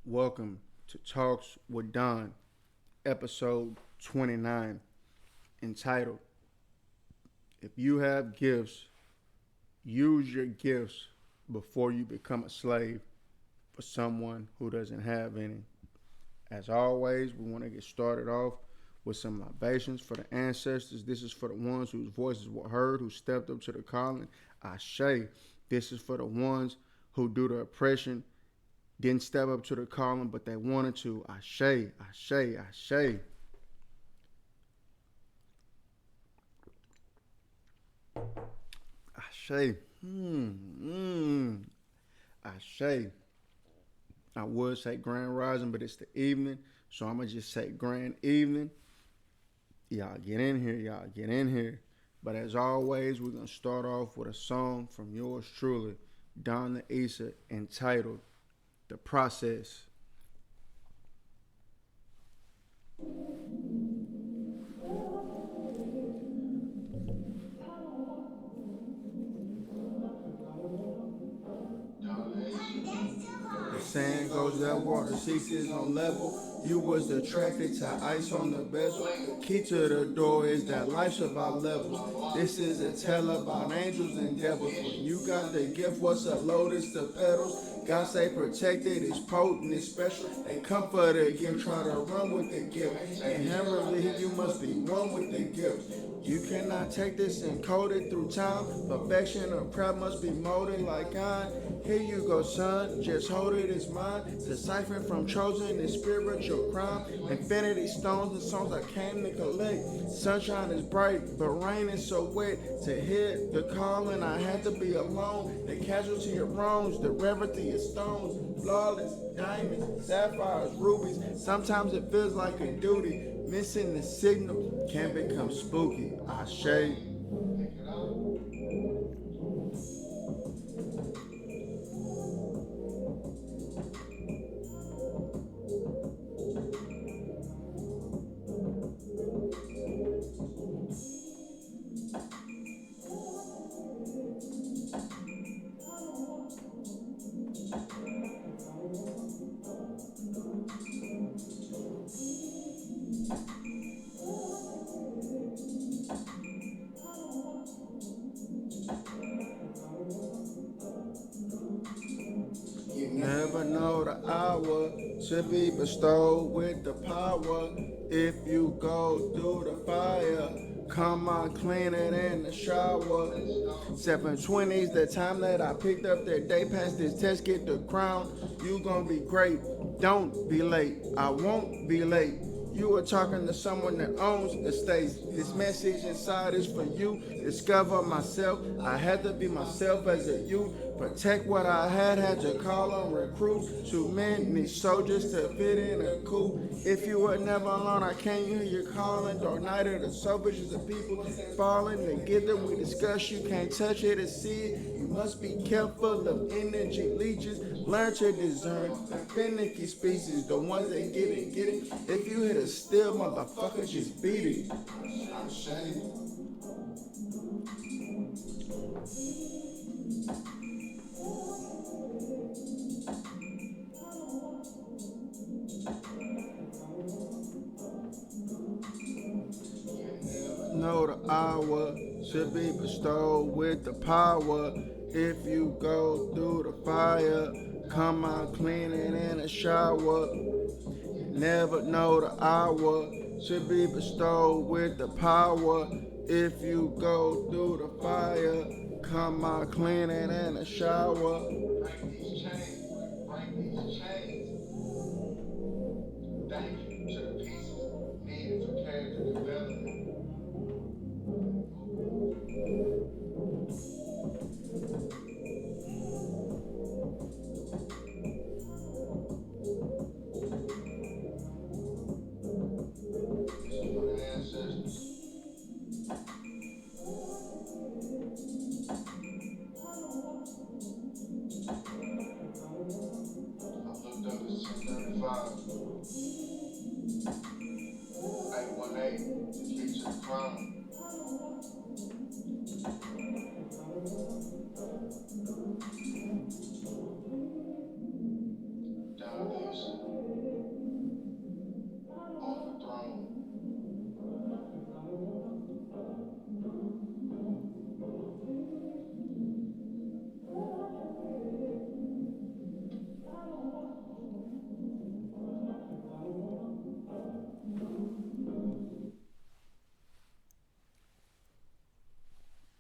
Welcome to Talks with Don, episode 29, entitled If You Have Gifts, Use Your Gifts Before You Become a Slave for Someone Who Doesn't Have Any. As always, we want to get started off with some libations for the ancestors. This is for the ones whose voices were heard, who stepped up to the calling. Ashe. This is for the ones who, due to oppression, didn't step up to the calling, but they wanted to. Ashe, ashe, ashe. Ashe. Ashe. I would say grand rising, but it's the evening, so I'm going to just say grand evening. Y'all get in here, y'all get in here. But as always, we're going to start off with a song from yours truly, Don the Issa, entitled The Process. The sand goes that water ceases on level. You was attracted to ice on the bezel. The key to the door is that life's about levels. This is a tale about angels and devils. When you got the gift, what's a lotus the petals? God say protected, it's potent, it's special. They come for the gift, try to run with the gift. Inherently, you must be one with the gift. You cannot take this and code it through time. Perfection or prep must be molded like iron. Here you go, son, just hold it, it's mine. Deciphering from chosen is spiritual crime. Infinity stones and songs I came to collect. Sunshine is bright, but rain is so wet. To hit the calling, I had to be alone. The casualty of wrongs, the rarity of stones. Flawless, diamonds, sapphires, rubies. Sometimes it feels like a duty. Missing the signal can become spooky. Ashe. You never know the hour should be bestowed with the power. If you go through the fire, come on cleaner than the shower. 720's the time that I picked up that day. Pass this test, get the crown. You gonna be great. Don't be late. I won't be late. You are talking to someone that owns estates. This message inside is for you. Discover myself. I had to be myself as a youth. Protect what I had to call on recruits. Too many soldiers to fit in a coup. If you were never alone, I can't hear you calling. Dark night of the selfishness of people falling together. We discuss, you can't touch it or see it. You must be careful of energy leeches. Learn to discern the finicky species, the ones that get it, get it. If you hit a still, motherfucker, just beat it. I'm ashamed. Know the hour should be bestowed with the power. If you go through the fire, come out cleaning in a shower. Never know the hour should be bestowed with the power. If you go through the fire, come out cleaning in a shower. Break these chains, break these chains. Thank you to the pieces needed for character development. This is for the ancestors. I looked up at 635, 818, the key to the crown. Down this.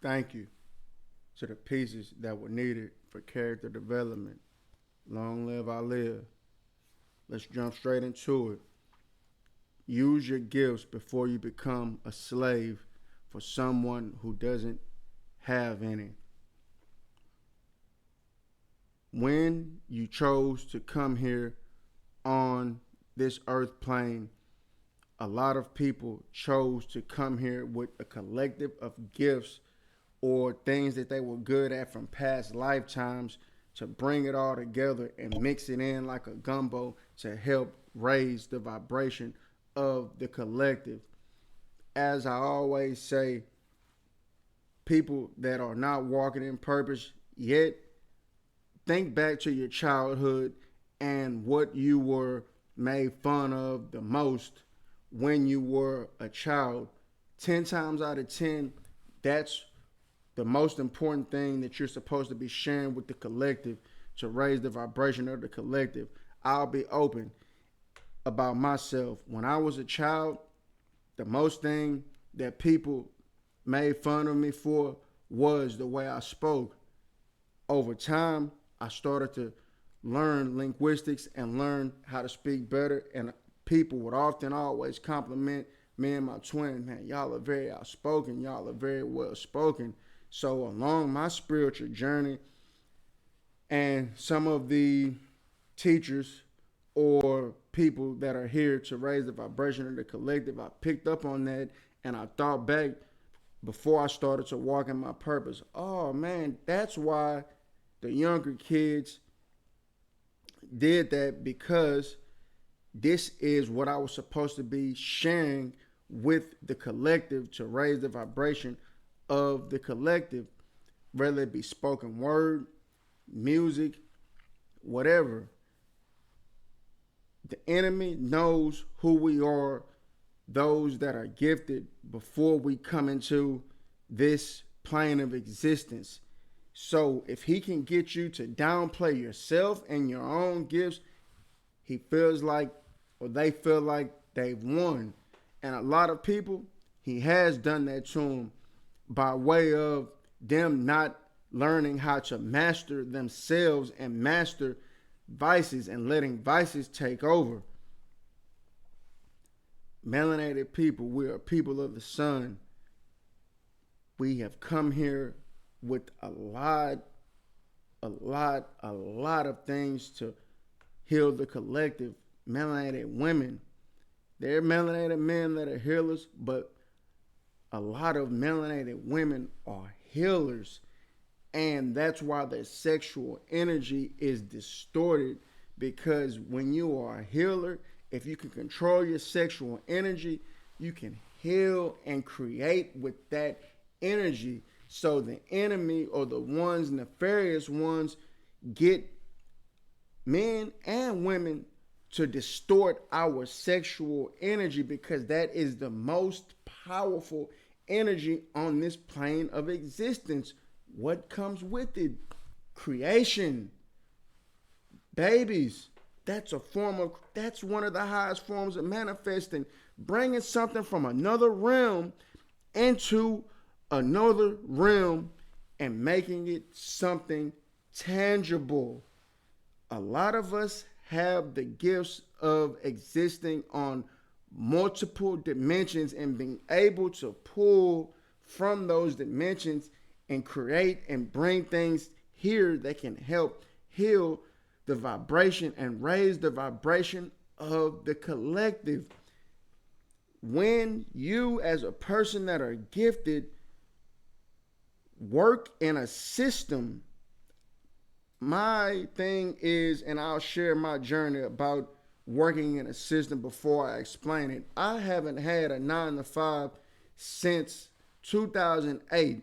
Thank you to the pieces that were needed for character development. Long live I live. Let's jump straight into it. Use your gifts before you become a slave for someone who doesn't have any. When you chose to come here on this earth plane, a lot of people chose to come here with a collective of gifts or things that they were good at from past lifetimes to bring it all together and mix it in like a gumbo to help raise the vibration of the collective. As I always say, people that are not walking in purpose yet, think back to your childhood and what you were made fun of the most when you were a child. 10 times out of 10, that's the most important thing that you're supposed to be sharing with the collective to raise the vibration of the collective. I'll be open about myself. When I was a child, the most thing that people made fun of me for was the way I spoke. Over time, I started to learn linguistics and learn how to speak better, and people would often always compliment me and my twin. Man, y'all are very outspoken. Y'all are very well spoken. So along my spiritual journey, and some of the teachers or people that are here to raise the vibration of the collective, I picked up on that and I thought back before I started to walk in my purpose. Oh man, that's why the younger kids did that, because this is what I was supposed to be sharing with the collective to raise the vibration of the collective, whether it be spoken word, music, whatever. The enemy knows who we are, those that are gifted, before we come into this plane of existence. So if he can get you to downplay yourself and your own gifts, he feels like, or they feel like they've won. And a lot of people, he has done that to them by way of them not learning how to master themselves and master vices and letting vices take over. Melanated people, we are people of the sun. We have come here with a lot of things to heal the collective. Melanated women, there are melanated men that are healers, but a lot of melanated women are healers. And that's why their sexual energy is distorted, because when you are a healer, if you can control your sexual energy, you can heal and create with that energy. So the enemy, or the ones, nefarious ones, get men and women to distort our sexual energy, because that is the most powerful energy on this plane of existence. What comes with it? Creation. Babies. That's one of the highest forms of manifesting. Bringing something from another realm into another realm and making it something tangible. A lot of us have the gifts of existing on multiple dimensions and being able to pull from those dimensions and create and bring things here that can help heal the vibration and raise the vibration of the collective. When you, as a person that are gifted, work in a system, my thing is, and I'll share my journey about working in a system before I explain it. I haven't had a 9-to-5 since 2008.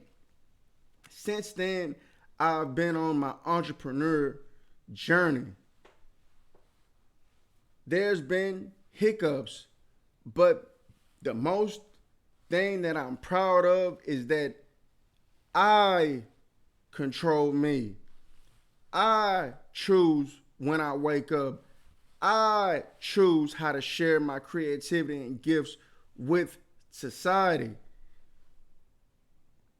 Since then, I've been on my entrepreneur journey. There's been hiccups, but the most thing that I'm proud of is that I control me. I choose when I wake up. I choose how to share my creativity and gifts with society.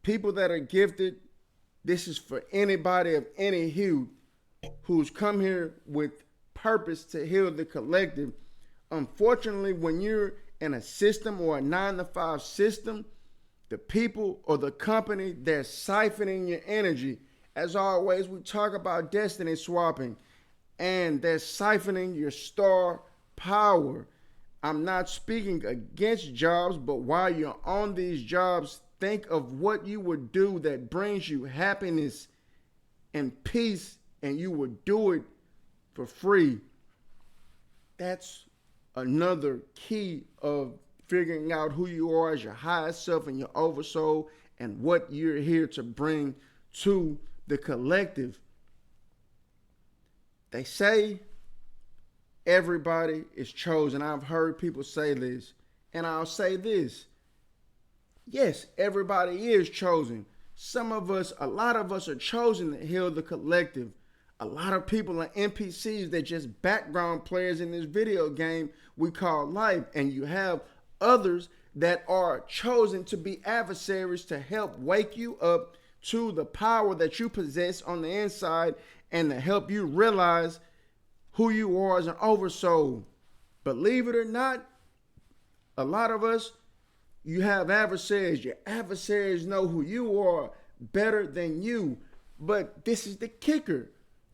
people that are gifted, this is for anybody of any hue who's come here with purpose to heal the collective. Unfortunately, when you're in a system or a 9 to 5 system, the people or the company, they're siphoning your energy. As always, we talk about destiny swapping, and they're siphoning your star power. I'm not speaking against jobs, but while you're on these jobs, think of what you would do that brings you happiness and peace, and you would do it for free. That's another key of figuring out who you are as your highest self and your oversoul, and what you're here to bring to the collective. They say everybody is chosen. I've heard people say this, and I'll say this. Yes, everybody is chosen. Some of us, a lot of us are chosen to heal the collective. A lot of people are NPCs. They're just background players in this video game we call life. And you have others that are chosen to be adversaries to help wake you up to the power that you possess on the inside, and to help you realize who you are as an oversoul. Believe it or not, a lot of us, you have adversaries. Your adversaries know who you are better than you. But this is the kicker.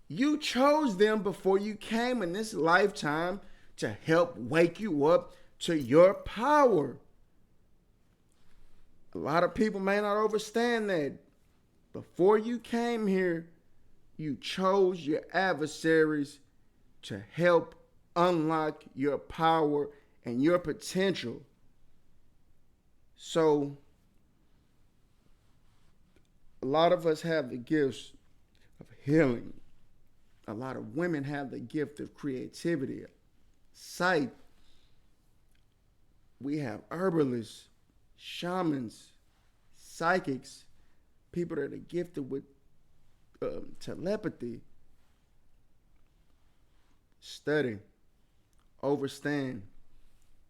You chose them before you came in this lifetime to help wake you up to your power. A lot of people may not understand that. Before you came here, you chose your adversaries to help unlock your power and your potential. So, a lot of us have the gifts of healing. A lot of women have the gift of creativity, sight. We have herbalists, shamans, psychics, people that are gifted with telepathy. Study, understand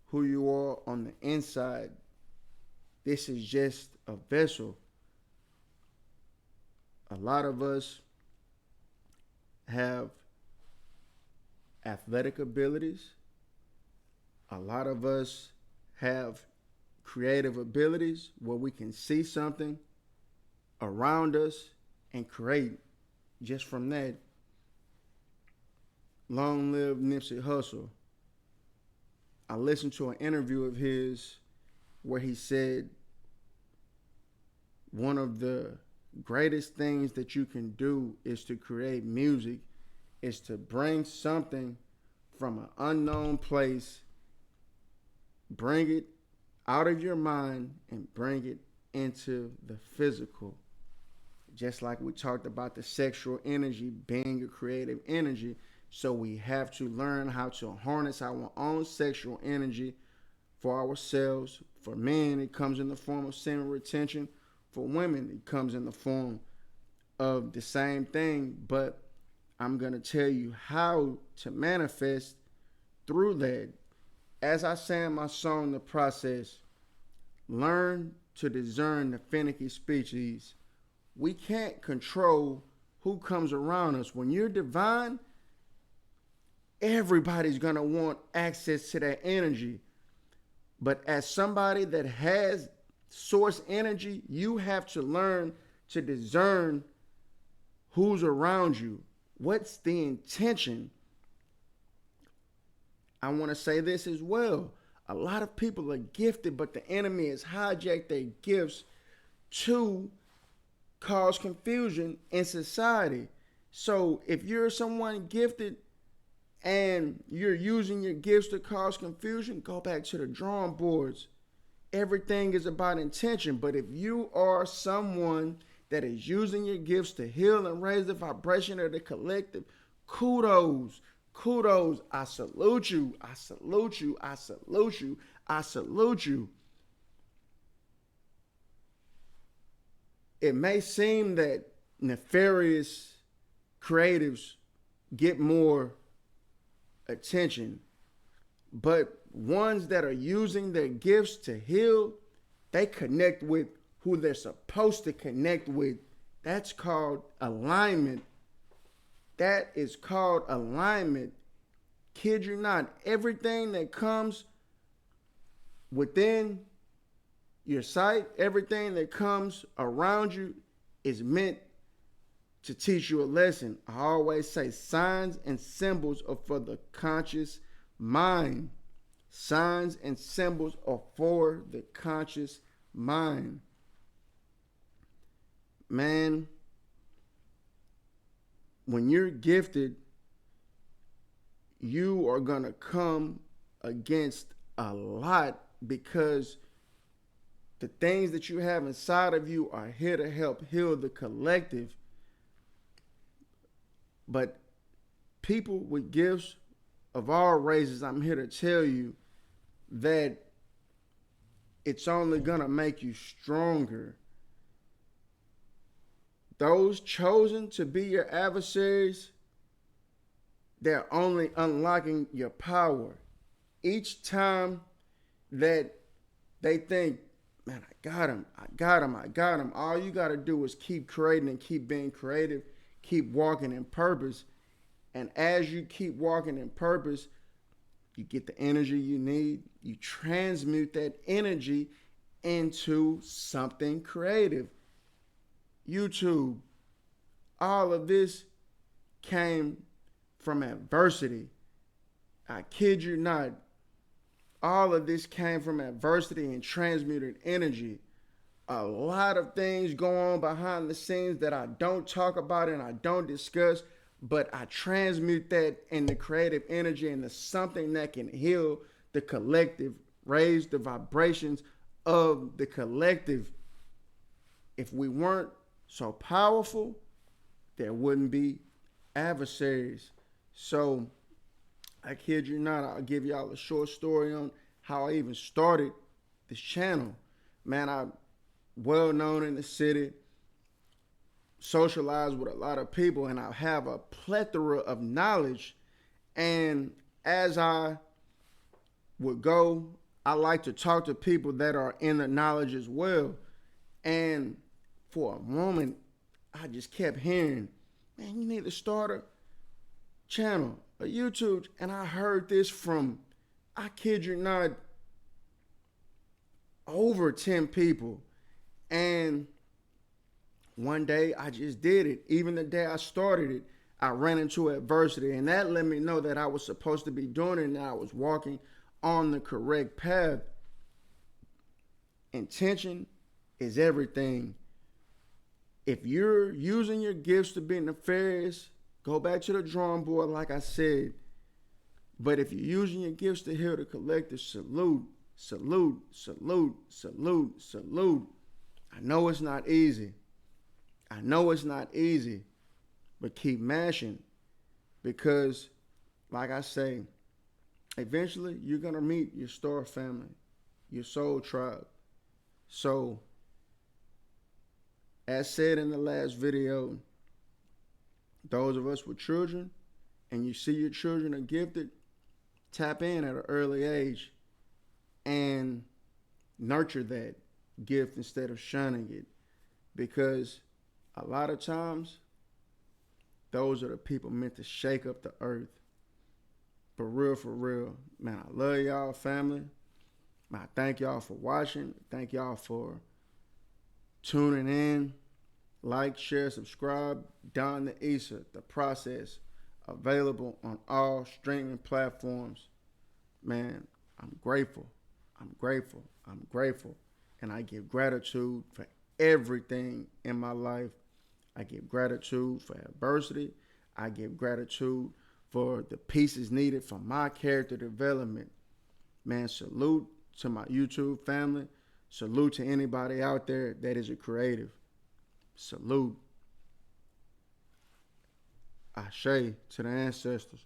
who you are on the inside. This is just a vessel. A lot of us have athletic abilities. A lot of us have creative abilities where we can see something around us and create just from that. Long live Nipsey Hussle. I listened to an interview of his where he said one of the greatest things that you can do is to create music, is to bring something from an unknown place, bring it out of your mind and bring it into the physical. Just like we talked about the sexual energy being a creative energy. So we have to learn how to harness our own sexual energy for ourselves. For men, it comes in the form of semen retention. For women, it comes in the form of the same thing. But I'm going to tell you how to manifest through that. As I say in my song, The Process, learn to discern the finicky species. We can't control who comes around us. When you're divine, everybody's going to want access to that energy. But as somebody that has source energy, you have to learn to discern who's around you. What's the intention? I want to say this as well. A lot of people are gifted, but the enemy has hijacked their gifts to cause confusion in society. So if you're someone gifted and you're using your gifts to cause confusion, go back to the drawing boards. Everything is about intention. But if you are someone that is using your gifts to heal and raise the vibration of the collective, kudos. Kudos. I salute you. I salute you. I salute you. I salute you. It may seem that nefarious creatives get more attention, but ones that are using their gifts to heal, they connect with who they're supposed to connect with. That's called alignment. That is called alignment. Kid you not, everything that comes within your sight, everything that comes around you is meant to teach you a lesson. I always say signs and symbols are for the conscious mind. Signs and symbols are for the conscious mind. Man, when you're gifted, you are going to come against a lot because the things that you have inside of you are here to help heal the collective. But people with gifts of all races, I'm here to tell you that it's only going to make you stronger. Those chosen to be your adversaries, they're only unlocking your power. Each time that they think, man, I got him. All you got to do is keep creating and keep being creative, keep walking in purpose. And as you keep walking in purpose, you get the energy you need. You transmute that energy into something creative. YouTube, all of this came from adversity. I kid you not. All of this came from adversity and transmuted energy. A lot of things go on behind the scenes that I don't talk about and I don't discuss, but I transmute that into creative energy into something that can heal the collective, raise the vibrations of the collective. If we weren't so powerful, there wouldn't be adversaries. So I kid you not, I'll give y'all a short story on how I even started this channel. Man, I'm well known in the city, socialize with a lot of people, and I have a plethora of knowledge. And as I would go, I like to talk to people that are in the knowledge as well. And for a moment, I just kept hearing, man, you need to start a channel, a YouTube. And I heard this from, I kid you not, over 10 people. And one day I just did it. Even the day I started it, I ran into adversity. And that let me know that I was supposed to be doing it and I was walking on the correct path. Intention is everything. If you're using your gifts to be nefarious, go back to the drawing board like I said. But if you're using your gifts to heal the collective, salute, salute, salute, salute, salute. I know it's not easy. I know it's not easy, but keep mashing because, like I say, eventually you're going to meet your star family, your soul tribe. So, as said in the last video, those of us with children and you see your children are gifted, tap in at an early age and nurture that gift instead of shunning it. Because a lot of times, those are the people meant to shake up the earth. For real. Man, I love y'all, family. Man, I thank y'all for watching. Thank y'all for tuning in. Like, share, subscribe. Don the Issa, The Process. Available on all streaming platforms. Man, I'm grateful. And I give gratitude for everything in my life. I give gratitude for adversity. I give gratitude for the pieces needed for my character development. Man, salute to my YouTube family. Salute to anybody out there that is a creative. Salute. Ashe to the ancestors.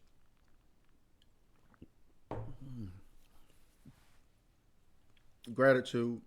Gratitude.